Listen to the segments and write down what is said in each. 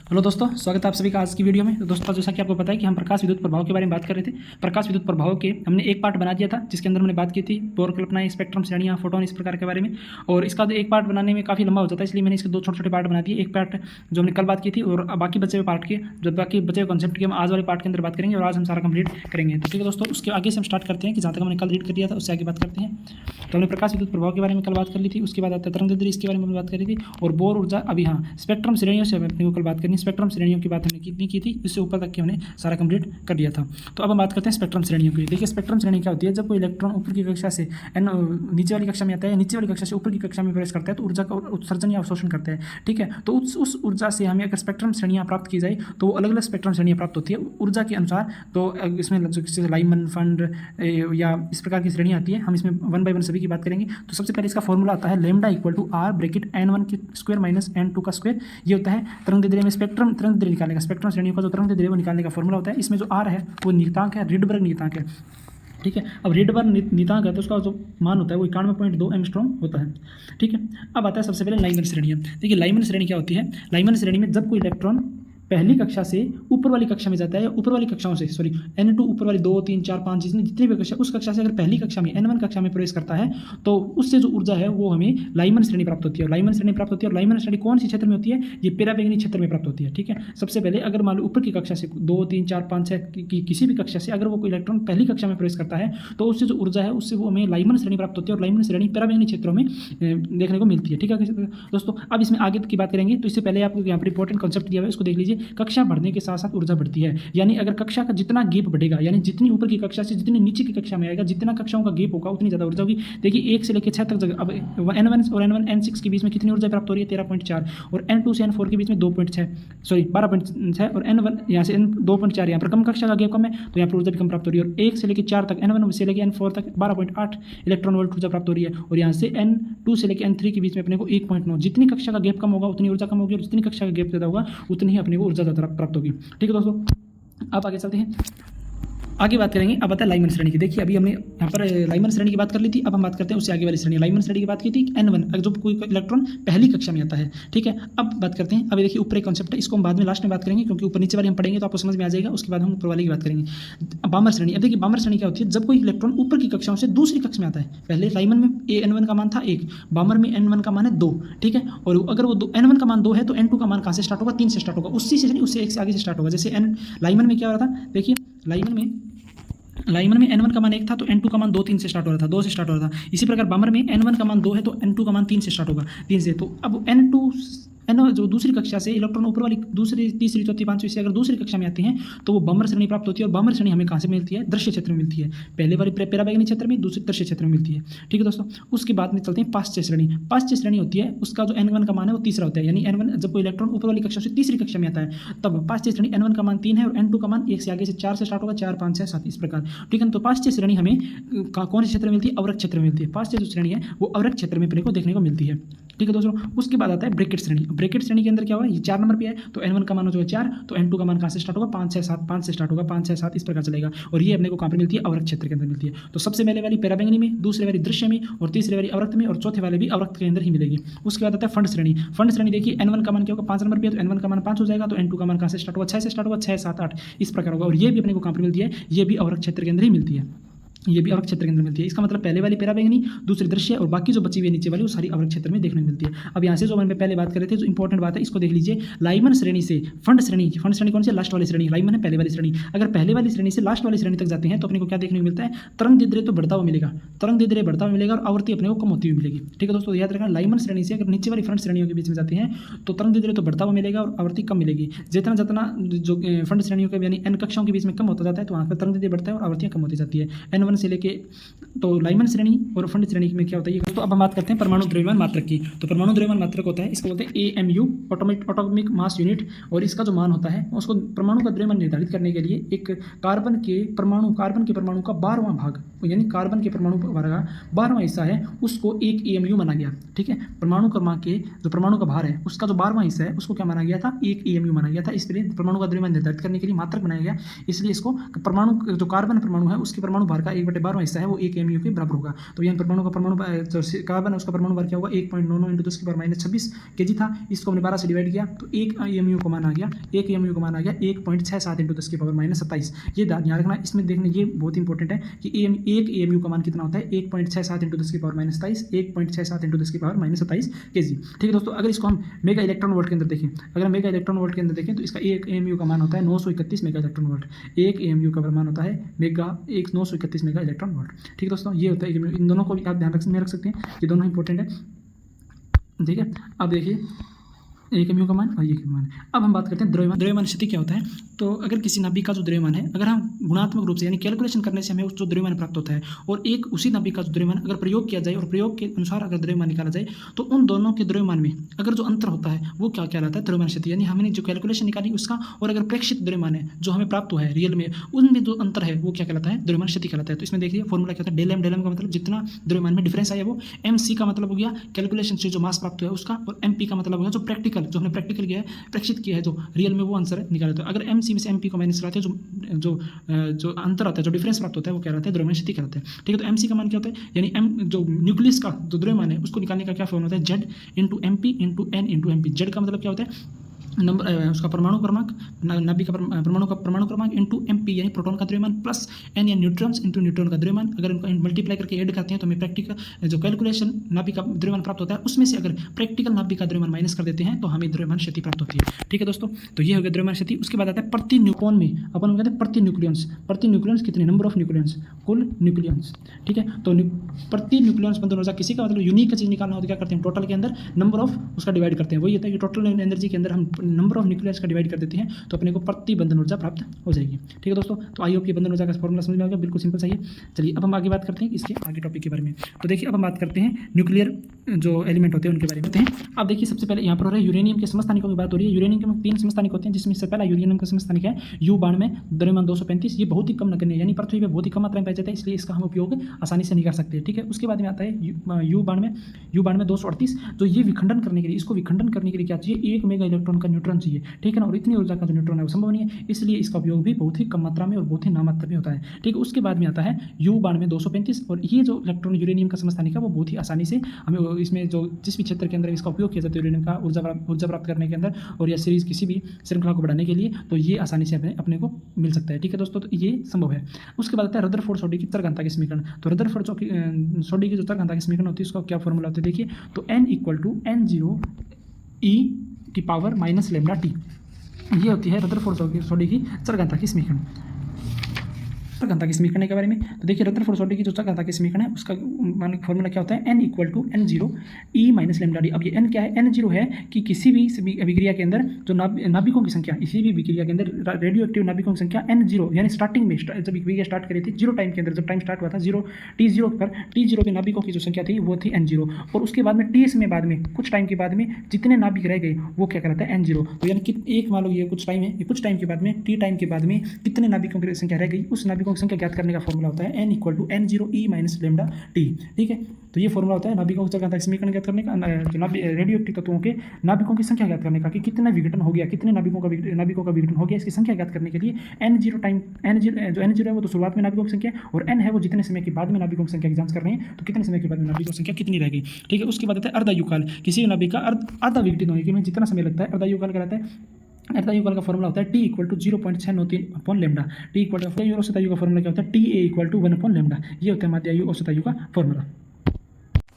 Hello दोस्तों, स्वागत है आप सभी का आज की वीडियो में। तो दोस्तों, जैसा कि आपको पता है कि हम प्रकाश विद्युत प्रभाव के बारे में बात कर रहे थे। प्रकाश विद्युत प्रभाव के हमने एक पार्ट बना दिया था जिसके अंदर हमने बात की थी बोर कल्पनाएं, स्पेक्ट्रम, श्रेणियां, फोटोन, इस प्रकार के बारे में। और इसका जो एक पार्ट बनाने में काफ़ी लंबा हो जाता है, इसलिए मैंने इसके दो छोटे छोटे पार्ट बना दिए। एक पार्ट जो हमने कल बात की थी और बाकी बचे हुए पार्ट के जो बाकी बचे हुए कॉन्सेप्ट की हम आज वाले पार्ट के अंदर बात करेंगे और आज हम सारा कंप्लीट करेंगे। तो ठीक है दोस्तों, उसके आगे से हम स्टार्ट करते हैं कि जहाँ तक हमने कल रीड कर दिया था उससे आगे बात करते हैं। तो हमने प्रकाश विद्युत प्रभाव के बारे में कल बात कर ली थी। उसके बाद आता है तरंगदैर्ध्य, इसके बारे में बात करी थी। और बोर ऊर्जा, अभी हाँ स्पेक्ट्रम श्रेणियों से अपने को कल बात करनी। स्पेक्ट्रम श्रेणियों की बात हमने कितनी की थी, इससे ऊपर तक की हमने सारा कंप्लीट कर दिया था। तो अब हम बात करते हैं स्पेक्ट्रम श्रेणियों की। देखिए स्पेक्ट्रम श्रेणी क्या होती है, जब कोई इलेक्ट्रॉन ऊपर की कक्षा से नीचे वाली कक्षा में आता है, नीचे वाली कक्षा से ऊपर की कक्षा में प्रवेश करता है तो ऊर्जा का उत्सर्जन या अवशोषण करता है। ठीक है, तो उस ऊर्जा से हमें अगर स्पेक्ट्रम श्रेणियाँ प्राप्त की जाए तो अलग अलग स्पेक्ट्रम श्रेणियाँ प्राप्त होती है ऊर्जा के अनुसार। तो इसमें जो लाइमन, फंड या इस प्रकार की श्रेणी आती है, हम इसमें वन बाय वन सभी की बात करेंगे। तो सबसे पहले इसका फॉर्मूला आता है lambda equal to R bracket n1 की स्क्वायर माइनस n2 का स्क्वायर। ये होता है तरंगदैर्ध्य में स्पेक्ट्रम तरंगदैर्ध्य निकालने का, स्पेक्ट्रम श्रेणियों का जो तरंगदैर्ध्य निकालने का फॉर्मूला होता है। इसमें जो आर है वो नियतांक है, रिडबर्ग नियतांक है। ठीक है, अब रिडबर्ग नियतांक है तो उसका जो मान होता है वो 91.2 एंगस्ट्रॉम होता है। ठीक है, अब आता है सबसे पहले लाइमन श्रेणियाँ। देखिए लाइमन श्रेणी क्या होती है, लाइमन श्रेणी में जब कोई इलेक्ट्रॉन पहली कक्षा से ऊपर वाली कक्षा में जाता है, ऊपर वाली कक्षाओं से n2 ऊपर वाली 2, 3, 4, 5 जितनी भी कक्षा, उस कक्षा से अगर पहली कक्षा में n1 कक्षा में प्रवेश करता है तो उससे जो ऊर्जा है वो हमें लाइमन श्रेणी प्राप्त होती है। और लाइमन श्रेणी प्राप्त होती है, और लाइमन श्रेणी कौन सी क्षेत्र में होती है, ये पराबैंगनी क्षेत्र में प्राप्त होती है। ठीक है, सबसे पहले अगर मान लो ऊपर की कक्षा से 2, 3, 4, 5, 6 की किसी भी कक्षा से अगर वो कोई इलेक्ट्रॉन पहली कक्षा में प्रवेश करता है तो उससे जो ऊर्जा है उससे वो हमें लाइमन श्रेणी प्राप्त होती है। और लाइमन श्रेणी पराबैंगनी क्षेत्रों में देखने को मिलती है। ठीक है दोस्तों, अब इसमें आगे की बात करेंगे। तो इससे पहले आपको यहाँ पर इंपॉर्टेंट कॉन्सेप्ट दिया हुआ है, उसको देख लीजिए। कक्षा बढ़ने के साथ साथ ऊर्जा बढ़ती है, यानी अगर कक्षा का जितना गैप बढ़ेगा, यानी जितनी ऊपर की कक्षा से जितनी नीचे की कक्षा में आएगा, जितना कक्षाओं का गैप होगा उतनी ज़्यादा ऊर्जा होगी। देखिए 1 से लेकर 6 तक जगह, अब n1 और n6 के बीच में कितनी ऊर्जा प्राप्त हो रही है, 13.4, और n2 से n4 के बीच में 12.6, और n1 यहाँ से 2.4, यहाँ पर कम कक्षा का गैप कम है तो यहाँ पर ऊर्जा भी कम प्राप्त हो रही है। और 1 से लेकर 4 तक, n1 से लेकर n4 तक 12.8 इलेक्ट्रॉन वोल्ट ऊर्जा प्राप्त हो रही है। और यहाँ से n2 से लेकर n3 के बीच में अपने को 1.9, जितनी कक्षा का गैप कम होगा उतनी ऊर्जा कम होगी, और जितनी कक्षा का गैप ज़्यादा होगा उतनी ही अपने को ऊर्जा ज़्यादा प्राप्त होगी। ठीक है दोस्तों, अब आगे चलते हैं, आगे बात करेंगे। अब आता है लाइमन श्रेणी की। देखिए अभी हमने यहाँ पर लाइमन श्रेणी की बात कर ली थी, अब हम बात करते हैं उससे आगे वाली श्रेणी। लाइमन श्रेणी की बात की थी n1, जो कोई इलेक्ट्रॉन पहली कक्षा में आता है। ठीक है, अब बात करते हैं, अभी देखिए ऊपर एक कॉन्सेप्ट है, इसको हम बाद में लास्ट में बात करेंगे क्योंकि ऊपर नीचे वाली हम पढ़ेंगे तो आपको समझ में आ जाएगा। उसके बाद हम ऊपर वाली की बात करेंगे। बामर श्रेणी, अब देखिए बामर श्रेणी क्या होती है, जब कोई इलेक्ट्रॉन ऊपर की कक्षाओं से दूसरी कक्षा में आता है। पहले लाइमन में n1 का मान था 1, बामर में n1 का मान है 2। ठीक है, और अगर वो n1 का मान 2 है तो n2 का मान कहाँ से स्टार्ट होगा, 3 से स्टार्ट होगा, उससे 1 से आगे से स्टार्ट होगा। जैसे लाइमन में क्या हो रहा था, देखिए लाइमन में n1 का मान 1 था तो n2 का मान 2, 3 से स्टार्ट हो रहा था, 2 से स्टार्ट हो रहा था। इसी प्रकार बामर में n1 का मान 2 है तो n2 का मान 3 से स्टार्ट होगा, 3 से। तो अब n जो दूसरी कक्षा से इलेक्ट्रॉन ऊपर वाली दूसरी, तीसरी, चौथी, पांचवी से अगर दूसरी कक्षा में आते हैं तो वो बामर श्रेणी प्राप्त होती है। और बामर श्रेणी हमें कहाँ से मिलती है, दृश्य क्षेत्र में मिलती है। पहले वाली पराबैंगनी क्षेत्र में, दूसरी दृश्य क्षेत्र में मिलती है। ठीक है दोस्तों, उसके बाद में चलते हैं पाश्च्य श्रेणी। पाश्च्य श्रेणी होती है, उसका जो n1 का मान है वो तीसरा होता है, यानी n1 जब कोई इलेक्ट्रॉन ऊपर वाली कक्षा से तीसरी कक्षा में आता है तब पाश्च्य श्रेणी n1 का मान 3 है और n2 का मान 1 से आगे से 4 से स्टार्ट होगा, 4, 5, 6, 7 इस प्रकार। ठीक है, तो पाश्च्य श्रेणी हमें कौन से क्षेत्र में मिलती है, अवरक्त क्षेत्र में मिलती है। पाश्च्य जो श्रेणी है वो अवरक्त क्षेत्र में अपने को देखने को मिलती है। ठीक है दोस्तों, उसके बाद आता है ब्रैकेट श्रेणी। ब्रैकेट श्रेणी के अंदर क्या हुआ, ये 4 नंबर पे है तो n1 का मान जो है 4, तो n2 का मान कहाँ से स्टार्ट होगा, 5, 6, 7, 5 से स्टार्ट होगा, 5, 6, 7 इस प्रकार चलेगा। और ये अपने को कहाँ पर मिलती है, अवरक्त क्षेत्र के अंदर मिलती है। तो सबसे पहले वाली पराबैंगनी में, दूसरे वाली दृश्य में, और तीसरे वाली अवरक्त में, और चौथे वाले भी अवरक्त के अंदर ही मिलेगी। उसके बाद आता है फंड श्रेणी। फंड श्रेणी देखिए n1 का मान क्या होगा, 5 नंबर पे है तो n1 का मान 5 हो जाएगा, तो n2 का मान कहाँ से स्टार्ट होगा, 6 से स्टार्ट होगा, 6, 7, 8 इस प्रकार होगा। और ये भी अपने को कहाँ पर मिलती है, ये भी अवरक्त क्षेत्र के अंदर ही मिलती है, ये भी अवरक्त क्षेत्र के अंदर मिलती है। इसका मतलब पहले वाली पराबैंगनी, दूसरी दृश्य, और बाकी जो बची हुई नीचे वाली वो सारी अवरक्त क्षेत्र में देखने को मिलती है। अब यहाँ से जो मैंने पहले बात कर रहे थे, जो इंपॉर्टेंट बात है इसको देख लीजिए। लाइमन श्रेणी से फंड श्रेणी, फंड श्रेणी कौन सी, लास्ट वाली श्रेणी। लाइमन है पहले वाली श्रेणी, अगर पहले वाली श्रेणी से लास्ट वाली श्रेणी तक जाते हैं तो अपने को क्या देखने को मिलता है, तरंगदैर्ध्य तो बढ़ता हुआ मिलेगा, तरंगदैर्ध्य बढ़ता हुआ मिलेगा, और आवृत्ति अपने को कम होती हुई मिलेगी। ठीक है दोस्तों, याद रखना लाइमन श्रेणी से अगर नीचे वाली फंड श्रेणियों के बीच में जाते हैं तो तरंगदैर्ध्य तो बढ़ता हुआ मिलेगा और आवृत्ति कम मिलेगी। जितना जितना जो फंड श्रेणियों के यानी n कक्षाओं के बीच में कम होता जाता है तो वहाँ पर तरंगदैर्ध्य बढ़ता है और आवृत्तियाँ कम होती जाती है, n1 से लेके। तो लाइमन श्रेणी और फंड श्रेणी में क्या होता है, तो अब हम बात करते हैं परमाणु द्रव्यमान मात्रक की। तो परमाणु द्रव्यमान मात्रक होता है, इसको बोलते हैं AMU, एटॉमिक मास यूनिट। और इसका जो मान होता है उसको परमाणु का द्रव्यमान निर्धारित करने के लिए एक कार्बन के परमाणु का 12वां भाग, यानी कार्बन के परमाणु का 12वां हिस्सा है, उसको एक AMU माना गया। ठीक है, परमाणु क्रमांक के जो परमाणु का भार है उसका जो 12वां हिस्सा है उसको क्या माना गया था, एक AMU माना गया था। इसलिए परमाणु का द्रव्यमान निर्धारित करने के लिए मात्रक बनाया गया, इसलिए इसको परमाणु जो कार्बन परमाणु है उसके परमाणु भार का एक 1/12 हिस्सा है वो 1 AMU के बराबर होगा। तो यहाँ परमाणु का जो कार्बन है उसका परमाणु भार क्या होगा 1.99 × 10⁻26 kg था। इसको हमने 12 से डिवाइड किया तो 1 AMU का मान आ गया 1.67 × 10⁻27। ये ध्यान रखना, इसमें देखना ये बहुत इंपॉर्टेंट है कि 1 AMU का मान कितना होता है 1.67 × 10⁻27 1.67 × 10⁻27 kg। ठीक है दोस्तों, अगर इसको हम मेगा इलेक्ट्रॉन वोल्ट के अंदर देखें, अगर हम मेगा इलेक्ट्रॉन वोल्ट के अंदर देखें तो इसका 1 AMU का मान होता है 931 मेगा इलेक्ट्रॉन वोल्ट। 1 AMU का मान होता है 931 मेगा इलेक्ट्रॉन वोल्ट। ठीक है दोस्तों, ये होता है इन दोनों को भी आप ध्यान रख सकते हैं, ये दोनों इंपॉर्टेंट है। ठीक है, अब देखिए 1 AMU का मान और 1 मान। अब हम बात करते हैं द्रव्यमान। द्रव्यमान स्थिति क्या होता है? तो अगर किसी नाभिक का जो द्रव्यमान है, अगर हम गुणात्मक रूप से यानी कैलकुलेशन करने से हमें उस जो द्रव्यमान प्राप्त होता है और एक उसी नाभिक का जो द्रव्यमान अगर प्रयोग किया जाए और प्रयोग के अनुसार अगर द्रव्यमान निकाला जाए तो उन दोनों के द्रव्यमान में अगर जो अंतर होता है वो क्या कहलाता है? द्रव्यमान स्थिति। यानी हमने जो कैलकुलेशन निकाली उसका और अगर प्रेक्षित द्रव्यमान है जो हमें प्राप्त हुआ है रियल में, उनमें जो अंतर है वो क्या कहलाता है? द्रव्यमान स्थिति कहलाता है। तो इसमें देखिए फॉर्मूला क्या होता है? डेल एम का मतलब जितना द्रव्यमान में डिफरेंस आया वो, MC का मतलब हो गया कैलकुलेशन से जो मास प्राप्त हुआ है उसका, और MP का मतलब हो गया जो प्रैक्टिकल जो हमने प्रैक्टिकल किया है प्रेक्षित किया है जो रियल में वो आंसर निकाला। तो अगर MC में से MP को माइनस कराते हैं जो अंतर आता है जो डिफरेंस प्राप्त होता है वो क्या रहता है? द्रव्यमान स्थिति कहलाता है। ठीक है, तो MC का मान क्या होता है? यानी M जो न्यूक्लियस का जो द्रव्यमान है उसको निकालने का क्या फॉर्मूला होता है? Z × MP × N × MP। Z का मतलब क्या होता है? नंबर उसका परमाणु क्रमांक, नाभिक का परमाणु क्रमांक इंटू MP यानी प्रोटॉन का द्रव्यमान प्लस N या न्यूट्रॉन्स इंटू न्यूट्रॉन का द्रव्यमान। अगर इनको मल्टीप्लाई करके ऐड करते हैं तो हमें प्रैक्टिकल जो कैलकुलेशन नाभिक का द्रव्यमान प्राप्त होता है उसमें से अगर प्रैक्टिकल नाभिक का द्रव्यमान माइनस कर देते हैं तो हमें द्रव्यमान स्थिति प्राप्त होती है। ठीक है दोस्तों, तो ये हो गया द्रव्यमान स्थिति। उसके बाद आता है प्रति न्यूक्लियन में अपन कहते हैं प्रति न्यूक्लियंस। प्रति न्यूक्लियंस कितने? नंबर ऑफ न्यूक्लियंस, कुल न्यूक्लियंस। ठीक है, तो प्रति न्यूक्लियंस बंधन ऊर्जा किसी का मतलब यूनिक चीज निकालना हो तो क्या करते हैं? टोटल के अंदर नंबर ऑफ उसका डिवाइड करते हैं। वही होता है कि टोटल एनर्जी के अंदर हम नंबर ऑफ न्यूक्लियस डिवाइड कर देते हैं तो अपने को प्रति बंधन ऊर्जा प्राप्त हो जाएगी। ठीक है दोस्तों, तो आई होप ये बंधन ऊर्जा का फॉर्मूला समझ में आ गया, बिल्कुल सिंपल सा है। चलिए अब हम आगे बात करते हैं इसके आगे टॉपिक के बारे में। तो देखिए अब हम बात करते हैं न्यूक्लियर जो एलिमेंट होते हैं उनके बारे में होते हैं। अब देखिए सबसे पहले यहाँ पर हो रहा है यूरेनियम के समस्थानिकों की बात हो रही है। यूरेनियम के 3 समस्थानिक होते हैं जिसमें से पहला यूरेनियम का समस्थानिक है U92, द्रव्यमान 235। ये बहुत ही कम नगण्य यानी पृथ्वी पे बहुत ही कम मात्रा में पाया जाता है, इसलिए इसका हम उपयोग आसानी से नहीं कर सकते। ठीक है, उसके बाद में आता है U92 238। तो ये विखंडन करने के लिए, इसको विखंडन करने के लिए क्या चाहिए? 1 मेगा इलेक्ट्रॉन का न्यूट्रॉन चाहिए। ठीक है ना, और इतनी ऊर्जा का जो न्यूट्रॉन है वो संभव नहीं है, इसलिए इसका उपयोग भी बहुत ही कम मात्रा में और बहुत ही नाम मात्रा में होता है। ठीक है, उसके बाद में आता है U92 235। और ये जो इलेक्ट्रॉन यूरेनियम का समस्थानिक है वो बहुत ही आसानी से हमें इसमें जो जिस भी क्षेत्र के अंदर इसका उपयोग किया जाता है यूरेनियम का ऊर्जा प्राप्त करने के अंदर और या सीरीज किसी भी श्रृंखला को बढ़ाने के लिए, तो ये आसानी से अपने को मिल सकता है। ठीक है दोस्तों, तो ये संभव है। उसके बाद आता है रदरफोर्ड सोडी की चरघनता के समीकरण। तो रदरफोर्ड सोडी की जो चरघनता के समीकरण होती है उसका क्या फॉर्मूला होता है? देखिए, तो N = N0 e⁻ λT। ये होती है रदरफोर्ड सोडी की चरघनता की समीकरण। चरघनता के समीकरण के बारे में तो देखिए रदरफोर्ड सोडी की जो चरघनता के समीकरण है उसका फॉर्मूला क्या होता है? N = N0 e⁻λT। अब ये N क्या है? N0 है कि किसी भी अभिक्रिया के अंदर जो नाभिकों की संख्या, इसी भी अभिक्रिया के अंदर रेडियो एक्टिव नाभिकों की संख्या N0 यानी स्टार्टिंग में जब अभिक्रिया स्टार्ट करी थी 0 टाइम के अंदर, जब टाइम स्टार्ट हुआ था T0 पर T0 पे नाभिकों की जो संख्या थी वो थी N0। और उसके बाद में T में बाद में कुछ टाइम के बाद में जितने नाभिक रह गए वो क्या कहलाता है? N0। तो यानी कि एक मान लो ये कुछ टाइम है, ये कुछ टाइम के बाद में T टाइम के बाद में कितने नाभिकों की संख्या रह गई, उस नाभिकों की संख्या ज्ञात करने का फॉर्मूला होता है N = N0 e⁻λT। ठीक है, तो ये फॉर्मूला होता है नाभिकों की चरघनता समीकरण ज्ञात करने का, रेडियो एक्टिव तत्वों के नाभिकों की संख्या ज्ञात करने का कि कितना विघटन हो गया, कितने नाभिकों का विघटन हो गया, इसकी संख्या ज्ञात करने के लिए N0 है वो तो शुरुआत में नाभिकों की संख्या और N है वो जितने समय के बाद में नाभिकों की संख्या की जांच कर रहे हैं तो कितने समय के बाद में नाभिकों की संख्या कितनी रह गई। ठीक है, उसके बाद आता है अर्धायुकाल। किसी नाभिक का आधा विघटित होने में जितना समय लगता है अर्धायुकाल कहलाता है। अर्धायुकाल का फॉर्मूला होता है T = 0.693/λ। T = औसत आयु का फॉर्मूला क्या होता है? TA = 1/λ। ये होता है माध्य आयु औसत आयु का फॉर्मूला।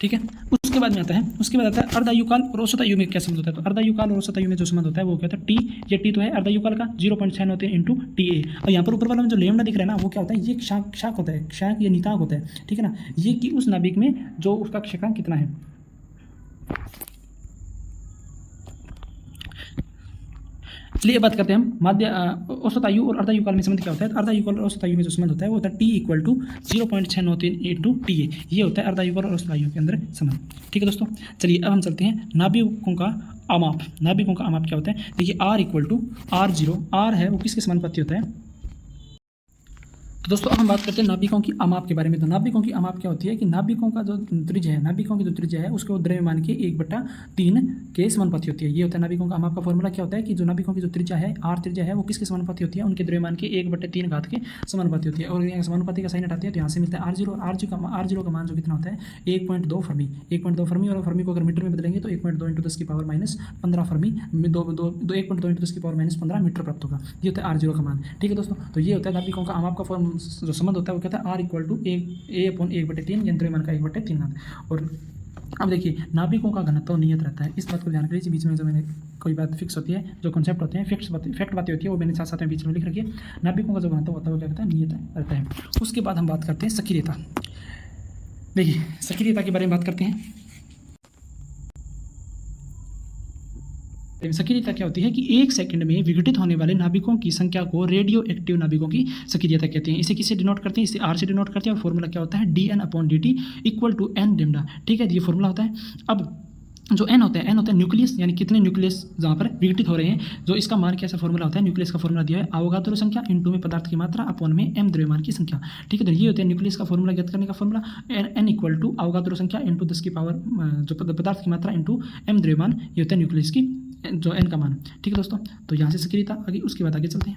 ठीक है, उसके बाद में आता है अर्धायुकाल और औसत आयु में क्या संबंध होता है? तो अर्धायुकाल और औसत आयु में जो संबंध होता है वो क्या होता है? T, ये T तो है अर्धायुकाल का 0.693 × TA। और यहाँ पर ऊपर वाला में जो लेमडा दिख रहा है ना वो क्या होता है? ये शाक होता है, शाक या नितांक होता है। ठीक है ना, ये कि उस नाभिक में जो उसका क्षेत्रांक कितना है। चलिए बात करते हैं हम माध्य औसत आयु और अर्धायुकाल में संबंध क्या होता है? अर्धायुकाल और औसत आयु में जो संबंध होता है वो होता है T = 0.693 × TA। ये होता है अर्धायुकाल और औसत आयु के अंदर संबंध। ठीक है दोस्तों, चलिए अब हम चलते हैं नाभिकों का आमाप। नाभिकों का आमाप क्या होता है? देखिए R = R0। R है वो किसके समानुपाती होता है? तो दोस्तों अब हम बात करते हैं नाभिकों की अमाप के बारे में। तो नाभिकों की अमाप क्या होती है कि नाभिकों का जो त्रिज्या है, नाभिकों की जो त्रिज्या है उसको द्रव्यमान के 1/3 के समानुपाती होती है। ये होता है नाभिकों का अमाप का फॉर्मूला। क्या होता है कि जो नाभिकों की जो त्रिज्या है, आर त्रिज्या है, वो किसके समानुपाती होती है? उनके द्रव्यमान के 1/3 घात के समानुपाती होती है। और यहाँ समानुपाती का साइन हटाते हैं तो यहाँ से मिलता है R0। R0 का मान जो कितना होता है 1.2 फर्मी। 1.2 फर्मी, और फर्मी को अगर मीटर में बदलेंगे तो 1.2 × 10⁻⁻15 फर्मी, 1.2 × 10⁻⁻15 मीटर प्राप्त होगा। ये होता है R0 का मान। ठीक है दोस्तों, तो ये होता है नाभिकों का अमाप का जो संबंध होता है वो कहता है R = A/1/3 या द्रव्यमान का 1/3। और अब देखिए नाभिकों का घनत्व नियत रहता है। इस बात को ध्यान रखिए। बीच में जो मैंने कोई बात फिक्स होती है, जो कॉन्सेप्ट होते हैं, फैक्ट बातें होती है, वो मैंने साथ साथ में बीच में लिख रखी है। नाभिकों का जो घनत्व होता है वो क्या कहता है? नियत रहता है। उसके बाद हम बात करते हैं सक्रियता। देखिए सक्रियता के बारे में बात करते हैं। सक्रियता क्या होती है कि 1 सेकंड में विघटित होने वाले नाभिकों की संख्या को रेडियो एक्टिव नाभिकों की सक्रियता कहते हैं। इसे किससे डिनोट करते हैं? इसे आर से डिनोट करते हैं। और फॉर्मूला क्या होता है? dN/dt = n λ। ठीक है, ये फॉर्मूला होता है। अब जो n होता है न्यूक्लियस, यानी कितने न्यूक्लियस जहाँ पर विघटित हो रहे हैं, जो इसका मान कैसा फॉर्मूला होता है? न्यूक्लियस का फॉर्मूला दिया है अवोगाद्रो संख्या इनटू में पदार्थ की मात्रा अपॉन में m द्रव्यमान की संख्या। ठीक है, तो ये होता है न्यूक्लियस का फॉर्मूला ज्ञात करने का फॉर्मूला। n = अवोगाद्रो संख्या इंटू 10 की पावर जो पदार्थ की मात्रा इंटू m द्रव्यमान। ये होता है न्यूक्लियस की जो n का मान। ठीक है दोस्तों, तो यहाँ से सक्रियता आगे, उसके बाद आगे चलते हैं।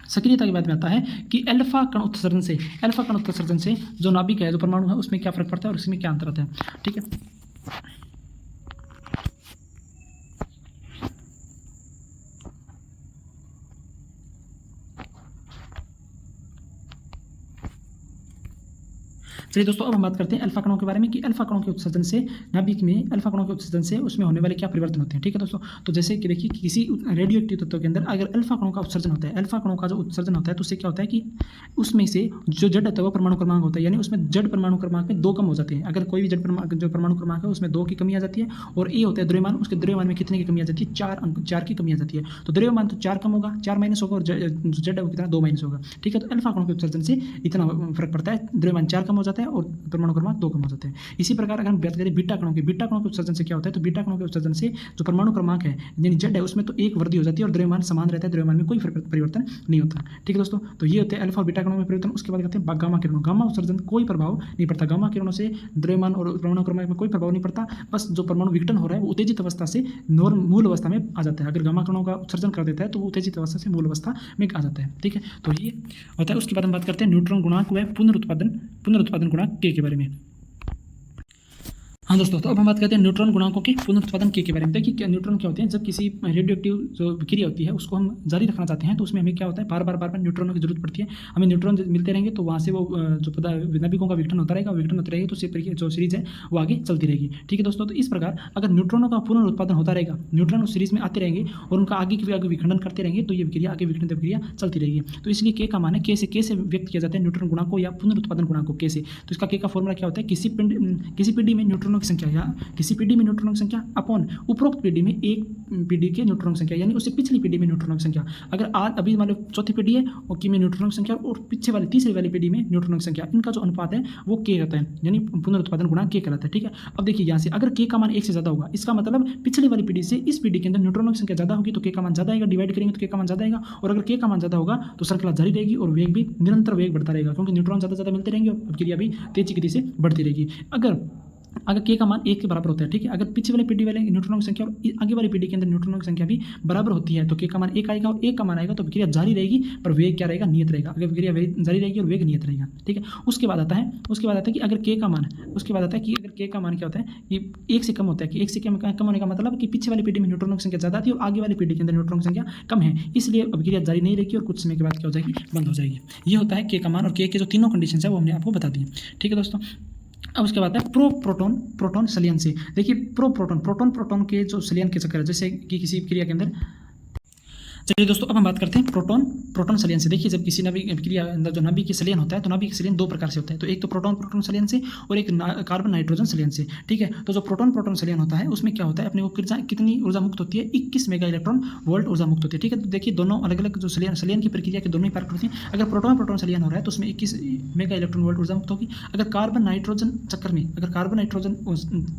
सक्रियता के बाद में आता है कि अल्फा कण उत्सर्जन से जो नाभिक है, जो परमाणु है, उसमें क्या फर्क पड़ता है और उसमें क्या अंतर आता है। ठीक है, चलिए दोस्तों अब हम बात करते हैं अल्फा कणों के बारे में कि अल्फा कणों के उत्सर्जन से नाभिक में अल्फा कणों के उत्सर्जन से उसमें होने वाले क्या परिवर्तन होते हैं। ठीक है दोस्तों, तो जैसे कि देखिए किसी रेडियो एक्टिव तत्व के अंदर अगर अल्फा कणों का उत्सर्जन होता है, अल्फा कणों का जो उत्सर्जन होता है तो उससे क्या होता है कि उसमें से जो जड़ होता है वो परमाणु क्रमांक होता है, यानी उसमें जड़ परमाणु क्रमांक में 2 कम हो जाते हैं। अगर कोई भी जड़ परमाणु क्रमांक है उसमें 2 की कमी आ जाती है। और ए होता है द्रव्यमान, उसके द्रव्यमान में कितने की कमी आ जाती है? 4 की कमी आ जाती है। तो द्रव्यमान तो 4 कम होगा, 4 माइनस होगा, और जड़ है वो कितना? 2 माइनस होगा। ठीक है, तो अल्फा कणों के उत्सर्जन से इतना फर्क पड़ता है, द्रव्यमान 4 कम हो जाता है और परमाणु क्रमांक 2 कम हो जाते हैं। इसी प्रकार अगर हम बात करें बीटा कणों के उत्सर्जन से क्या होता है? तो बीटा कणों के उत्सर्जन से जो परमाणु क्रमांक है यानी जड़ है उसमें तो 1 वृद्धि हो जाती है और द्रव्यमान समान रहता है, द्रव्यमान में कोई परिवर्तन नहीं होता। ठीक है दोस्तों, तो ये होते हैं अल्फा और बीटा कणों में परिवर्तन। उसके बाद कहते हैं गामा किरणों। गामा उत्सर्जन कोई प्रभाव नहीं पड़ता। गामा किरणों से द्रव्यमान और परमाणु क्रमांक में कोई प्रभाव नहीं पड़ता। बस जो परमाणु विघटन हो रहा है वो उत्तेजित अवस्था से मूल अवस्था में आ जाता है। अगर गामा कणों का उत्सर्जन कर देता है तो वो उत्तेजित अवस्था से मूल अवस्था में आ जाता है। ठीक है, तो ये होता है। उसके बाद हम बात करते हैं न्यूट्रॉन गुणांक व पुनरुत्पादन गुणांक के बारे में। हाँ दोस्तों, तो अब हम बात करते हैं न्यूट्रॉन गुणांकों के पुनरुत्पादन के बारे में। देखिए क्या न्यूट्रॉन क्या होते हैं? जब किसी रेडियो एक्टिव जो विक्रिया होती है उसको हम जारी रखना चाहते हैं तो उसमें हमें क्या होता है? बार बार न्यूट्रॉनों की जरूरत पड़ती है। हमें न्यूट्रॉन मिलते रहेंगे तो वहाँ से वो जो नाभिकों का विघटन होता रहेगा, विघटन होता रहेगा, तो जो सीरीज है वो आगे चलती रहेगी। ठीक है दोस्तों, तो इस प्रकार अगर न्यूट्रॉनों का पुनरुत्पादन होता रहेगा, न्यूट्रॉन उस सीरीज में आते रहेंगे और उनका आगे विखंडन करते रहेंगे तो ये विक्रिया आगे विघटन प्रक्रिया चलती रहेगी। तो इसलिए के का मान है के से व्यक्त किया जाता है न्यूट्रॉन गुणांक या पुनरुत्पादन गुणांक के से। तो इसका के का फॉर्मूला क्या होता है? किसी पीढ़ी में न्यूट्रॉनों की संख्या या किसी पीढ़ी में न्यूट्रॉनों की संख्या अपॉन उपरोक्त पीढ़ी में एक पीढ़ी के न्यूट्रॉनों की संख्या, यानी उससे पिछली पीढ़ी में न्यूट्रॉनों की संख्या। अगर आज अभी मान लो चौथी पीढ़ी है और की में न्यूट्रॉनों की संख्या और पीछे वाली तीसरी वाली पीढ़ी में न्यूट्रॉनों की संख्या, इनका जो अनुपात है वो के होता है, यानी पुनरुत्पादन गुणांक के कहलाता है। ठीक है, अब देखिए यहाँ से अगर के का मान 1 से ज़्यादा होगा, इसका मतलब पिछली वाली पीढ़ी से इस पीढ़ी के अंदर न्यूट्रॉनों की संख्या ज़्यादा होगी तो के का मान ज़्यादा आएगा, डिवाइड करेंगे तो के का मान ज़्यादा आएगा। और अगर के का मान ज़्यादा होगा तो श्रृंखला जारी रहेगी और वेग भी निरंतर वेग बढ़ता रहेगा, क्योंकि न्यूट्रॉन ज़्यादा मिलते रहेंगे और प्रक्रिया भी तेजी गति से बढ़ती रहेगी। अगर के का मान 1 के बराबर होता है, ठीक है, अगर पीछे वाली पीढ़ी वाले न्यूट्रॉनों की संख्या और आगे वाली पीढ़ी के अंदर न्यूट्रॉनों की संख्या भी बराबर होती है तो के का मान 1 आएगा और 1 का मान आएगा तो प्रक्रिया जारी रहेगी पर वेग क्या रहेगा? नियत रहेगा। अगर प्रक्रिया जारी रहेगी और वेग नियत रहेगा। ठीक है, उसके बाद आता है कि अगर के का मान क्या होता है कि 1 से कम होता है, कि 1 से कम होने का मतलब कि पीछे वाली पीढ़ी में न्यूट्रॉनों की संख्या ज़्यादा थी और आगे वाली पीढ़ी के अंदर न्यूट्रॉन की संख्या कम है, इसलिए प्रक्रिया जारी नहीं रहेगी और कुछ समय के बाद क्या हो जाएगी? बंद हो जाएगी। ये होता है के का मान, और के जो तीनों कंडीशन है वो हमने आपको बता दी। ठीक है दोस्तों, अब उसके बाद है प्रोटॉन संलयन से। देखिए प्रोटॉन के जो संलयन के चक्कर है, जैसे कि किसी क्रिया के अंदर। चलिए दोस्तों अब हम बात करते हैं प्रोटॉन संलयन से। देखिए जब किसी क्रिया अंदर जो नाभिक के संलयन होता है तो नाभिक के संलयन 2 प्रकार से होता है, तो एक तो प्रोटॉन संलयन से और एक कार्बन नाइट्रोजन संलयन से। ठीक है, तो जो प्रोटॉन संलयन होता है उसमें क्या होता है? अपने को कितनी ऊर्जा मुक्त होती है? 21 मेगा इलेक्ट्रॉन वोल्ट ऊर्जा मुक्त होती है। ठीक है, तो देखिए दोनों अलग अलग जो संलयन की प्रक्रिया के दोनों ही पार्ट होते हैं। अगर प्रोटॉन संलयन हो रहा है तो उसमें 21 मेगा इलेक्ट्रॉन वोल्ट ऊर्जा मुक्त होगी। अगर कार्बन नाइट्रोजन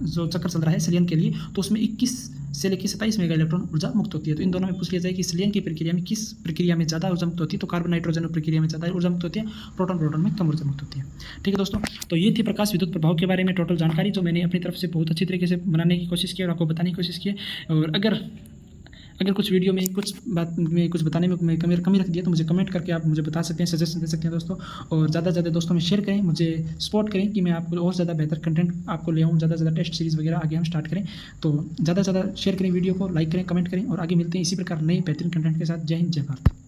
जो चक्कर चल रहा है संलयन के लिए तो उसमें 21 से लेकर 27 मेगा इलेक्ट्रॉन ऊर्जा मुक्त होती है। तो इन दोनों में पूछ लिया जाए कि संलयन की प्रक्रिया में किस प्रक्रिया में ज़्यादा ऊर्जा मुक्त होती है, तो कार्बन नाइट्रोजन प्रक्रिया में ज़्यादा ऊर्जा मुक्त होती है, प्रोटॉन में कम ऊर्जा मुक्त होती है। ठीक है दोस्तों, तो ये थी प्रकाश विद्युत प्रभाव के बारे में टोटल जानकारी, जो मैंने अपनी तरफ से बहुत अच्छी तरीके से बनाने की कोशिश की और आपको बताने की कोशिश की। और अगर कुछ वीडियो में कुछ बात में कुछ बताने में कमी रख दिया तो मुझे कमेंट करके आप मुझे बता सकते हैं, सजेशन दे सकते हैं दोस्तों। और ज़्यादा से ज़्यादा दोस्तों में शेयर करें, मुझे सपोर्ट करें कि मैं आपको और ज़्यादा बेहतर कंटेंट आपको ले आऊँ, ज़्यादा से ज़्यादा टेस्ट सीरीज़ वगैरह आगे हम स्टार्ट करें। तो ज़्यादा से ज़्यादा शेयर करें वीडियो को, लाइक करें, कमेंट करें और आगे मिलते हैं इसी प्रकार नए बेहतरीन कंटेंट के साथ। जय हिंद, जय भारत।